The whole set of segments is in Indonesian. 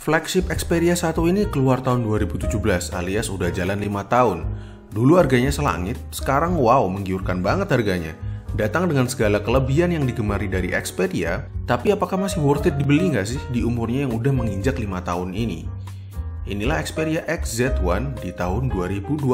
Flagship Xperia 1 ini keluar tahun 2017 alias udah jalan 5 tahun. Dulu harganya selangit, sekarang wow menggiurkan banget harganya. Datang dengan segala kelebihan yang digemari dari Xperia, tapi apakah masih worth it dibeli nggak sih di umurnya yang udah menginjak 5 tahun ini? Inilah Xperia XZ1 di tahun 2022.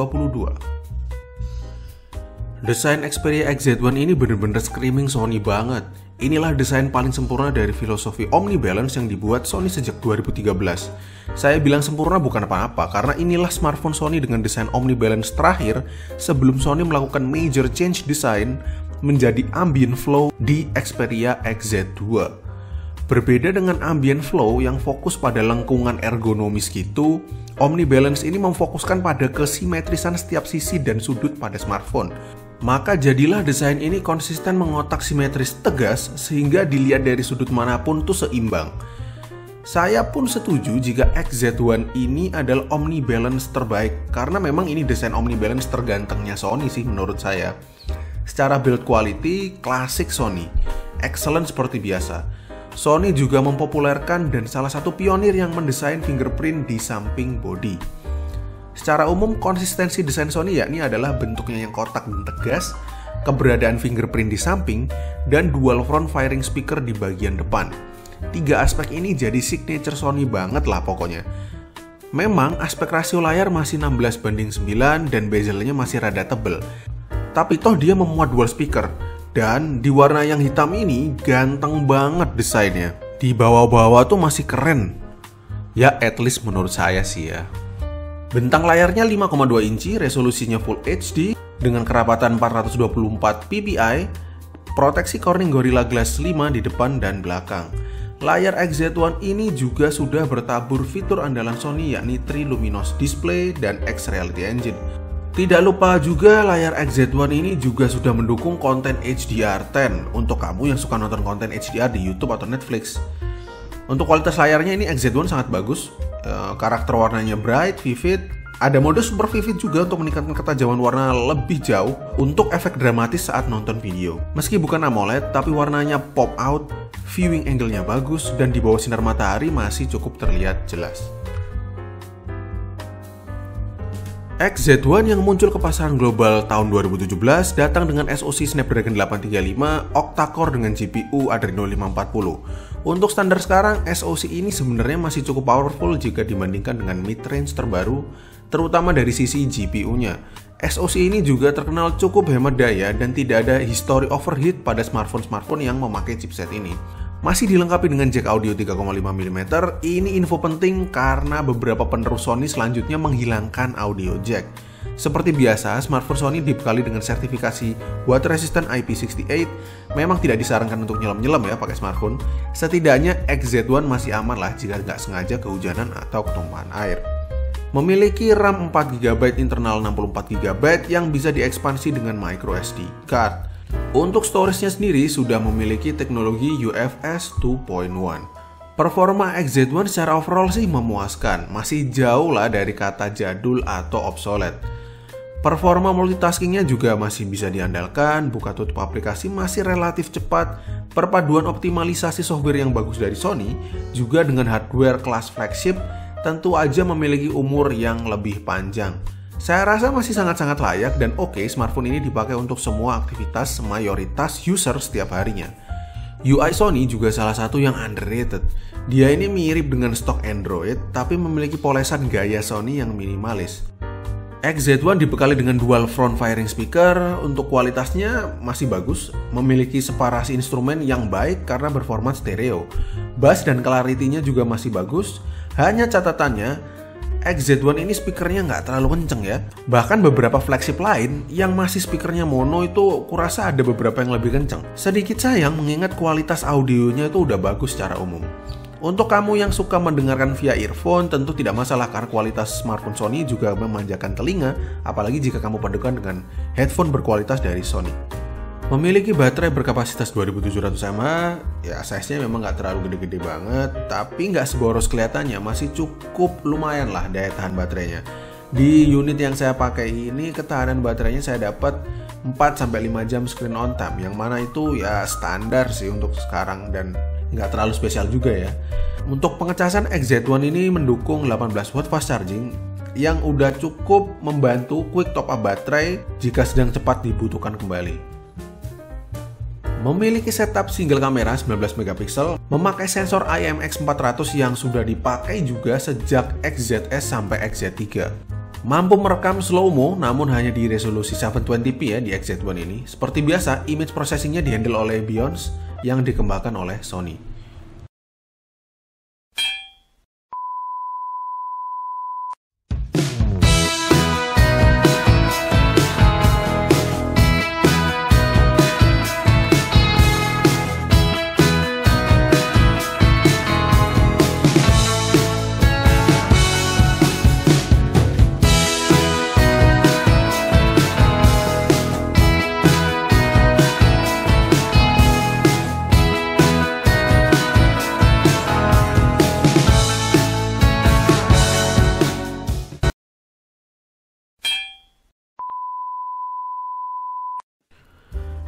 Desain Xperia XZ1 ini bener-bener screaming Sony banget. Inilah desain paling sempurna dari filosofi Omnibalance yang dibuat Sony sejak 2013. Saya bilang sempurna bukan apa-apa, karena inilah smartphone Sony dengan desain Omnibalance terakhir sebelum Sony melakukan major change design menjadi ambient flow di Xperia XZ2. Berbeda dengan ambient flow yang fokus pada lengkungan ergonomis gitu, Omnibalance ini memfokuskan pada kesimetrisan setiap sisi dan sudut pada smartphone. Maka jadilah desain ini konsisten mengotak simetris tegas sehingga dilihat dari sudut manapun tuh seimbang. Saya pun setuju jika XZ1 ini adalah Omnibalance terbaik karena memang ini desain Omnibalance tergantengnya Sony sih menurut saya. Secara build quality, klasik Sony. Excellent seperti biasa. Sony juga mempopulerkan dan salah satu pionir yang mendesain fingerprint di samping bodi. Secara umum, konsistensi desain Sony yakni adalah bentuknya yang kotak dan tegas, keberadaan fingerprint di samping, dan dual front firing speaker di bagian depan. 3 aspek ini jadi signature Sony banget lah pokoknya. Memang aspek rasio layar masih 16:9 dan bezelnya masih rada tebel. Tapi toh dia memuat dual speaker. Dan di warna yang hitam ini ganteng banget desainnya. Di bawah-bawah tuh masih keren. Ya at least menurut saya sih ya. Bentang layarnya 5,2 inci, resolusinya Full HD dengan kerapatan 424 ppi, proteksi Corning Gorilla Glass 5 di depan dan belakang. Layar XZ1 ini juga sudah bertabur fitur andalan Sony yakni Triluminos Display dan X-Reality Engine. Tidak lupa juga layar XZ1 ini juga sudah mendukung konten HDR10 untuk kamu yang suka nonton konten HDR di YouTube atau Netflix. Untuk kualitas layarnya ini XZ1 sangat bagus. Karakter warnanya bright, vivid. Ada mode super vivid juga untuk meningkatkan ketajaman warna lebih jauh untuk efek dramatis saat nonton video. Meski bukan AMOLED, tapi warnanya pop out, viewing angle-nya bagus, dan di bawah sinar matahari masih cukup terlihat jelas. XZ1 yang muncul ke pasaran global tahun 2017 datang dengan SoC Snapdragon 835 octa-core dengan GPU Adreno 540. Untuk standar sekarang, SoC ini sebenarnya masih cukup powerful jika dibandingkan dengan mid-range terbaru, terutama dari sisi GPU-nya. SoC ini juga terkenal cukup hemat daya dan tidak ada histori overheat pada smartphone-smartphone yang memakai chipset ini. Masih dilengkapi dengan jack audio 3,5mm, ini info penting karena beberapa penerus Sony selanjutnya menghilangkan audio jack. Seperti biasa, smartphone Sony dibekali dengan sertifikasi water resistant IP68. Memang tidak disarankan untuk nyelam-nyelam ya pakai smartphone. Setidaknya XZ1 masih aman lah jika nggak sengaja kehujanan atau ketumpahan air. Memiliki RAM 4GB internal 64GB yang bisa diekspansi dengan microSD card. Untuk storage-nya sendiri sudah memiliki teknologi UFS 2.1. Performa XZ1 secara overall sih memuaskan, masih jauh lah dari kata jadul atau obsolete. Performa multitaskingnya juga masih bisa diandalkan, buka tutup aplikasi masih relatif cepat, perpaduan optimalisasi software yang bagus dari Sony, juga dengan hardware kelas flagship, tentu aja memiliki umur yang lebih panjang. Saya rasa masih sangat-sangat layak dan oke smartphone ini dipakai untuk semua aktivitas mayoritas user setiap harinya. UI Sony juga salah satu yang underrated. Dia ini mirip dengan stok Android, tapi memiliki polesan gaya Sony yang minimalis. XZ1 dibekali dengan dual front firing speaker, untuk kualitasnya masih bagus, memiliki separasi instrumen yang baik karena berformat stereo. Bass dan clarity-nya juga masih bagus, hanya catatannya, XZ1 ini speakernya nggak terlalu kenceng ya. Bahkan beberapa flagship lain yang masih speakernya mono itu kurasa ada beberapa yang lebih kenceng. Sedikit sayang mengingat kualitas audionya itu udah bagus secara umum. Untuk kamu yang suka mendengarkan via earphone tentu tidak masalah karena kualitas smartphone Sony juga memanjakan telinga, apalagi jika kamu padukan dengan headphone berkualitas dari Sony. Memiliki baterai berkapasitas 2700 mAh, ya size-nya memang nggak terlalu gede-gede banget, tapi nggak seboros kelihatannya, masih cukup lumayan lah daya tahan baterainya. Di unit yang saya pakai ini ketahanan baterainya saya dapat 4-5 jam screen on time, yang mana itu ya standar sih untuk sekarang dan nggak terlalu spesial juga ya. Untuk pengecasan XZ1 ini mendukung 18 watt fast charging yang udah cukup membantu quick top up baterai jika sedang cepat dibutuhkan kembali. Memiliki setup single kamera 19 megapiksel, memakai sensor IMX400 yang sudah dipakai juga sejak XZS sampai XZ3. Mampu merekam slow-mo namun hanya di resolusi 720p ya di XZ1 ini. Seperti biasa, image processingnya dihandle oleh Beyonce yang dikembangkan oleh Sony.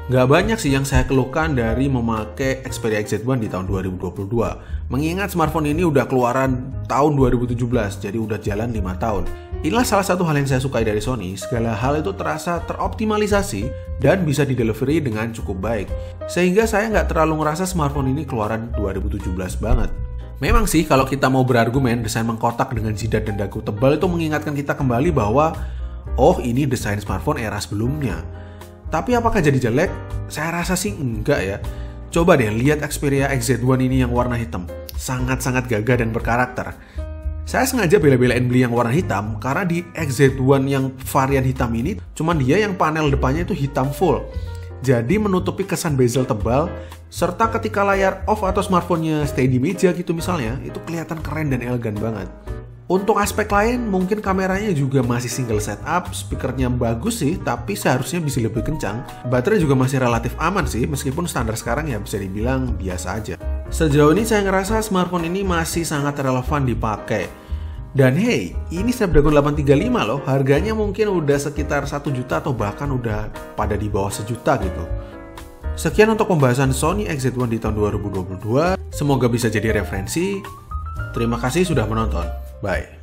Gak banyak sih yang saya keluhkan dari memakai Xperia XZ1 di tahun 2022. Mengingat smartphone ini udah keluaran tahun 2017, jadi udah jalan 5 tahun. Inilah salah satu hal yang saya sukai dari Sony, segala hal itu terasa teroptimalisasi dan bisa didelivery dengan cukup baik. Sehingga saya nggak terlalu ngerasa smartphone ini keluaran 2017 banget. Memang sih kalau kita mau berargumen, desain mengkotak dengan jidat dan dagu tebal itu mengingatkan kita kembali bahwa oh ini desain smartphone era sebelumnya. Tapi apakah jadi jelek? Saya rasa sih enggak ya. Coba deh lihat Xperia XZ1 ini yang warna hitam. Sangat-sangat gagah dan berkarakter. Saya sengaja bela-belain beli yang warna hitam karena di XZ1 yang varian hitam ini cuman dia yang panel depannya itu hitam full. Jadi menutupi kesan bezel tebal serta ketika layar off atau smartphone-nya stay di meja gitu misalnya, itu kelihatan keren dan elegan banget. Untuk aspek lain, mungkin kameranya juga masih single setup, speakernya bagus sih, tapi seharusnya bisa lebih kencang. Baterai juga masih relatif aman sih, meskipun standar sekarang ya bisa dibilang biasa aja. Sejauh ini saya ngerasa smartphone ini masih sangat relevan dipakai. Dan hey, ini Snapdragon 835 loh, harganya mungkin udah sekitar 1 juta atau bahkan udah pada di bawah 1 juta gitu. Sekian untuk pembahasan Sony XZ1 di tahun 2022, semoga bisa jadi referensi. Terima kasih sudah menonton. Bye.